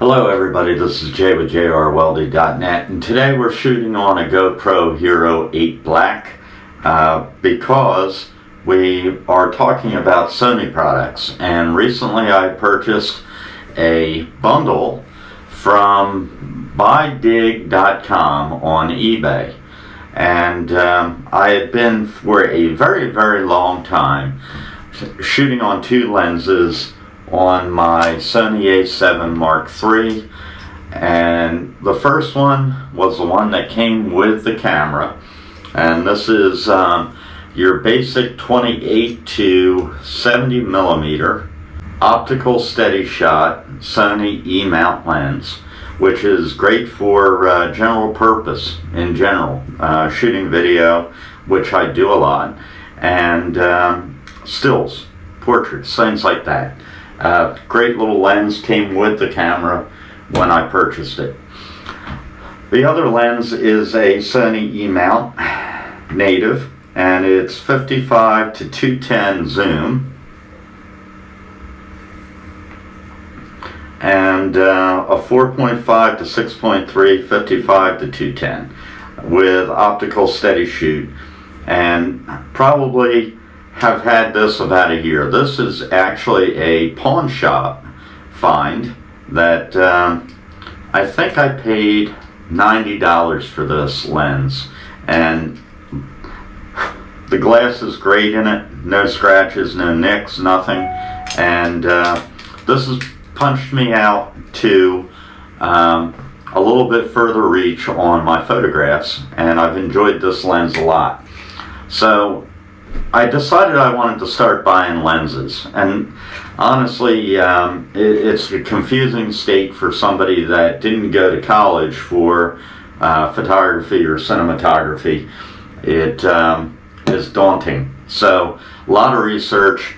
Hello everybody, this is Jay with jrwelding.net, and today we're shooting on a GoPro Hero 8 Black because we are talking about Sony products. And recently I purchased a bundle from buydig.com on eBay, and I had been for a very long time shooting on two lenses on my Sony A7 Mark III, and the first one was the one that came with the camera, and this is your basic 28 to 70 millimeter optical steady shot Sony E Mount lens, which is great for general purpose in general, shooting video, which I do a lot, and stills, portraits, things like that. Great little lens, came with the camera when I purchased it. The other lens is a Sony E Mount native, and it's 55 to 210 zoom, and a 4.5 to 6.3 55 to 210 with optical steady shoot, and probably have had this about a year. This is actually a pawn shop find that I think I paid $90 for this lens, and the glass is great in it, no scratches, no nicks, nothing, and this has punched me out to a little bit further reach on my photographs, and I've enjoyed this lens a lot. So I decided I wanted to start buying lenses, and honestly it's a confusing state for somebody that didn't go to college for photography or cinematography. It is daunting. So a lot of research.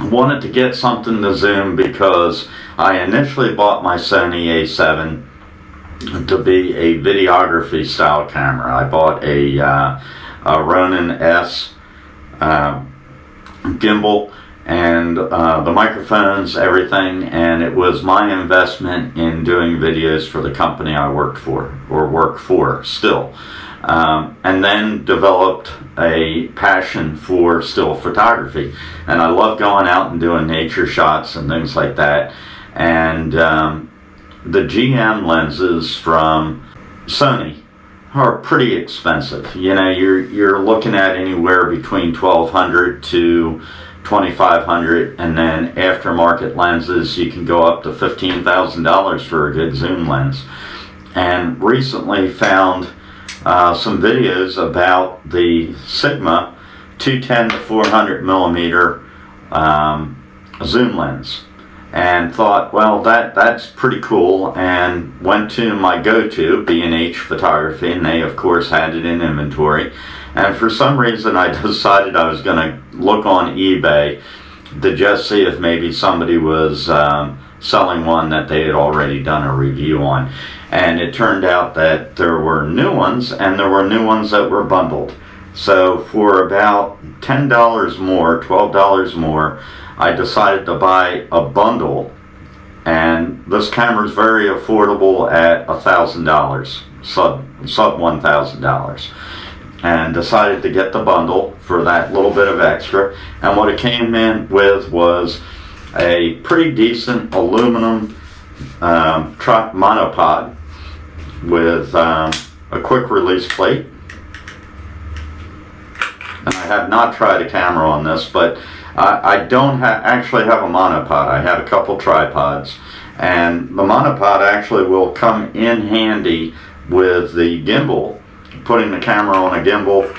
Wanted to get something to zoom because I initially bought my Sony A7 to be a videography style camera. I bought a Ronin S gimbal and the microphones, everything, and it was my investment in doing videos for the company I worked for, or work for still, and then developed a passion for still photography, and I love going out and doing nature shots and things like that. And the GM lenses from Sony are pretty expensive. You know, you're looking at anywhere between $1,200 to $2,500, and then aftermarket lenses you can go up to $15,000 for a good zoom lens. And recently found some videos about the Sigma 210 to 400 millimeter zoom lens, and thought, well, that's pretty cool, and went to my go-to, B&H Photography, and they of course had it in inventory. And for some reason I decided I was going to look on eBay to just see if maybe somebody was selling one that they had already done a review on. And it turned out that there were new ones, and there were new ones that were bundled. So for about $10 more, $12 more, I decided to buy a bundle, and this camera is very affordable at $1,000, sub $1,000, and decided to get the bundle for that little bit of extra. And what it came in with was a pretty decent aluminum monopod with a quick release plate. And I have not tried a camera on this, but I don't actually have a monopod. I have a couple tripods, and the monopod actually will come in handy with the gimbal, putting the camera on a gimbal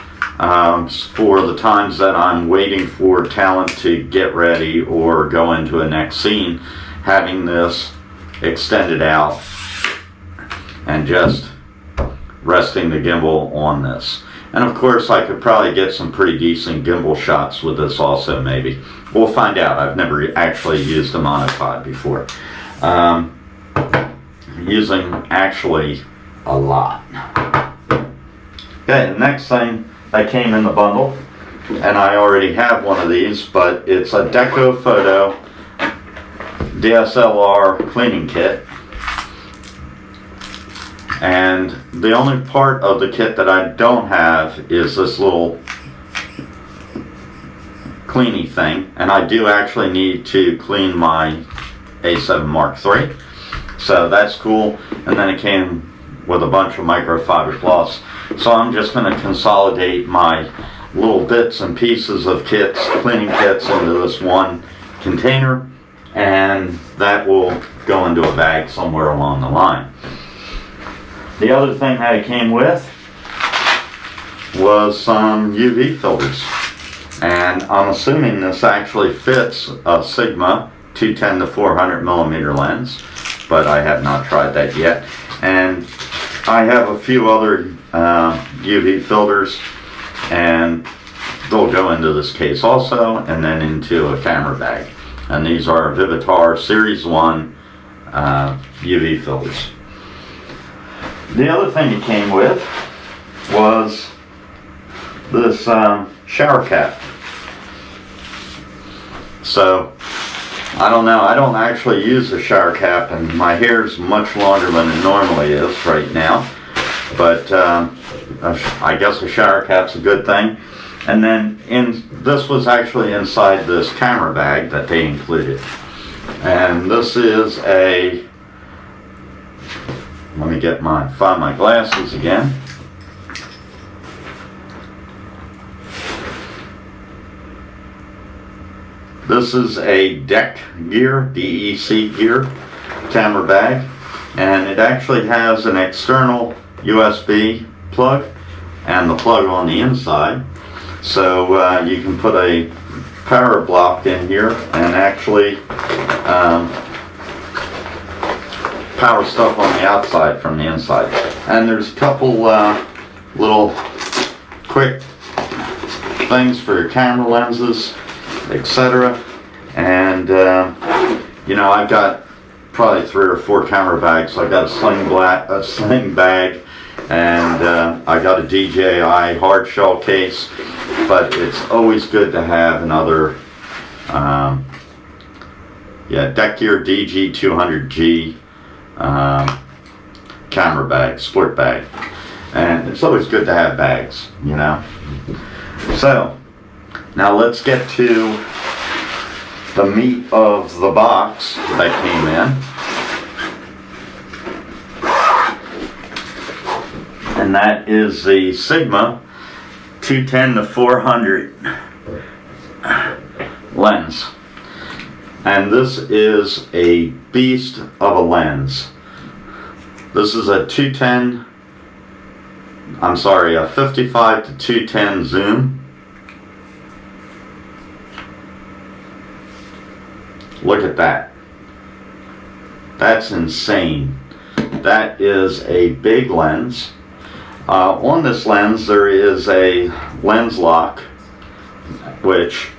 for the times that I'm waiting for talent to get ready or go into a next scene, having this extended out and just resting the gimbal on this. And of course I could probably get some pretty decent gimbal shots with this also, maybe. We'll find out. I've never actually used a monopod before. Using actually a lot. Okay, the next thing that came in the bundle, and I already have one of these, but it's a telephoto DSLR cleaning kit, And the only part of the kit that I don't have is this little cleany thing, and I do actually need to clean my A7 Mark III, so that's cool. And then it came with a bunch of microfiber cloths, so I'm just going to consolidate my little bits and pieces of kits, cleaning kits, into this one container, and that will go into a bag somewhere along the line. The other thing that it came with was some UV filters, and I'm assuming this actually fits a Sigma 210 to 400 millimeter lens, but I have not tried that yet. And I have a few other UV filters, and they'll go into this case also, and then into a camera bag. And these are Vivitar Series 1 UV filters. The other thing it came with was this shower cap. So, I don't know, I don't actually use a shower cap, and my hair's much longer than it normally is right now. But I guess a shower cap's a good thing. And then this was actually inside this camera bag that they included. And this is a, let me find my glasses again. This is a DEC gear, DEC gear camera bag, and it actually has an external USB plug and the plug on the inside. So you can put a power block in here and actually power stuff on the outside from the inside. And there's a couple little quick things for your camera lenses, etc. And you know, I've got probably 3 or 4 camera bags. So I've got a sling bag, and I got a DJI hard shell case. But it's always good to have another DEC Gear DG200G camera bag, sport bag. And it's always good to have bags, you know. So now let's get to the meat of the box that came in, and that is the Sigma 210 to 400 lens. And this is a beast of a lens. This is a 55 to 210 zoom. Look at that. That's insane. That is a big lens. On this lens there is a lens lock which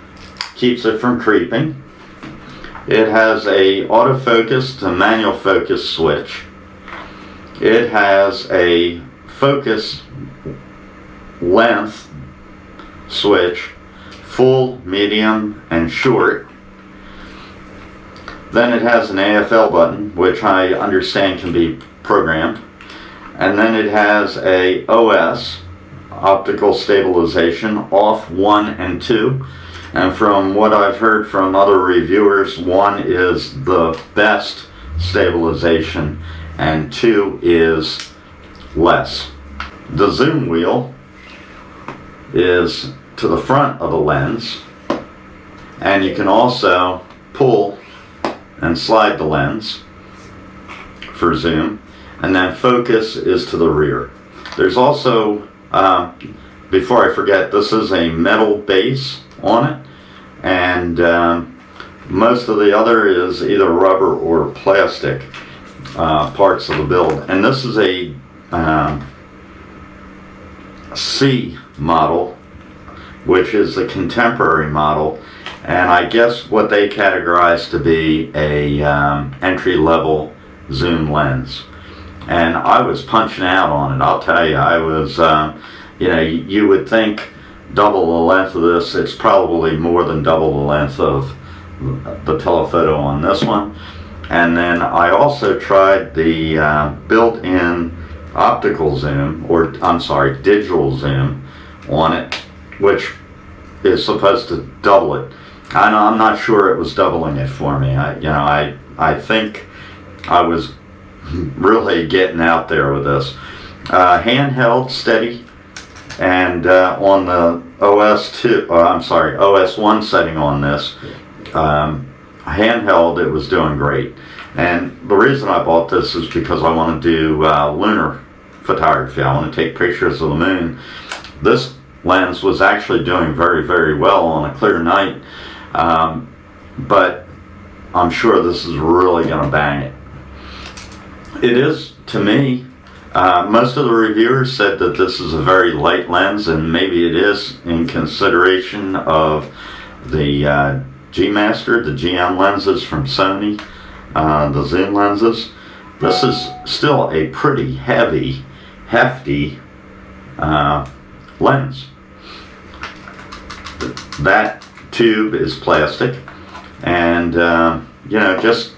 keeps it from creeping. It has a autofocus to manual focus switch. It has a focus length switch, full, medium, and short. Then it has an AFL button, which I understand can be programmed. And then it has a OS, optical stabilization, off 1 and 2. And from what I've heard from other reviewers, 1 is the best stabilization and 2 is less. The zoom wheel is to the front of the lens, and you can also pull and slide the lens for zoom, and then focus is to the rear. There's also, before I forget, this is a metal base on it, and most of the other is either rubber or plastic parts of the build. And this is a C model, which is the contemporary model, and I guess what they categorize to be a entry-level zoom lens. And I was punching out on it, I'll tell you. I was, you know, you would think double the length of this. It's probably more than double the length of the telephoto on this one. And then I also tried the built-in optical zoom, or I'm sorry, digital zoom on it, which is supposed to double it. I'm not sure it was doubling it for me. I think I was really getting out there with this. Handheld, steady, and on the OS1 setting on this, handheld, it was doing great. And the reason I bought this is because I want to do lunar photography. I want to take pictures of the moon. This lens was actually doing very, very well on a clear night, but I'm sure this is really going to bang it. It is, to me. Most of the reviewers said that this is a very light lens, and maybe it is in consideration of the G-Master, the GM lenses from Sony, the zoom lenses. This is still a pretty heavy, hefty lens. That tube is plastic, and just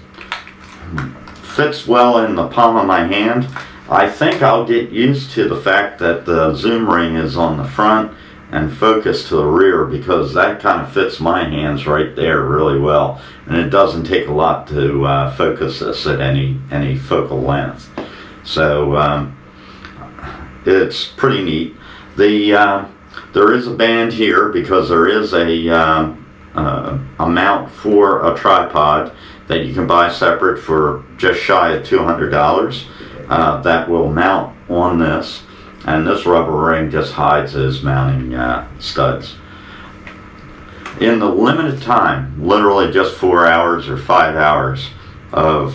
fits well in the palm of my hand. I think I'll get used to the fact that the zoom ring is on the front and focus to the rear, because that kind of fits my hands right there really well, and it doesn't take a lot to focus this at any focal length. So it's pretty neat. There is a band here because there is a mount for a tripod that you can buy separate for just shy of $200. That will mount on this, and this rubber ring just hides as mounting studs. In the limited time, literally just 4 hours or 5 hours of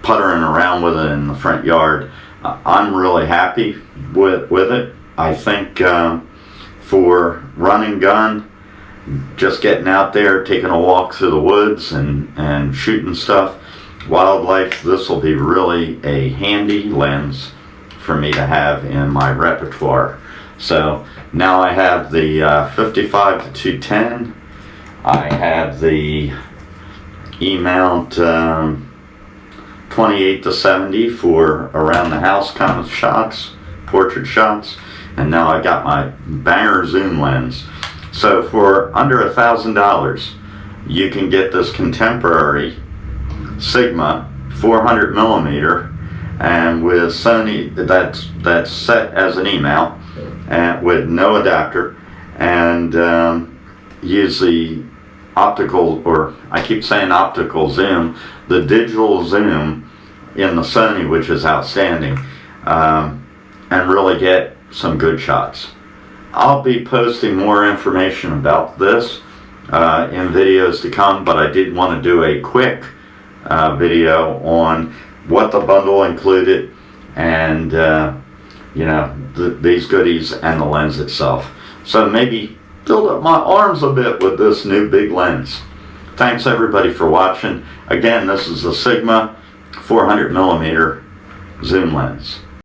puttering around with it in the front yard, I'm really happy with it. I think for run and gun, just getting out there, taking a walk through the woods and shooting stuff, wildlife, this will be really a handy lens for me to have in my repertoire. So now I have the 55 to 210. I have the E Mount 28 to 70 for around the house kind of shots, portrait shots, and now I got my banger zoom lens. So for under $1,000, you can get this contemporary Sigma 400 millimeter, and with Sony, that's set as an E mount and with no adapter, and use the optical, or I keep saying optical zoom, the digital zoom in the Sony, which is outstanding, and really get some good shots. I'll be posting more information about this in videos to come, but I did want to do a quick video on what the bundle included, and these goodies and the lens itself. So maybe build up my arms a bit with this new big lens. Thanks everybody for watching. Again, this is the Sigma 400 millimeter zoom lens.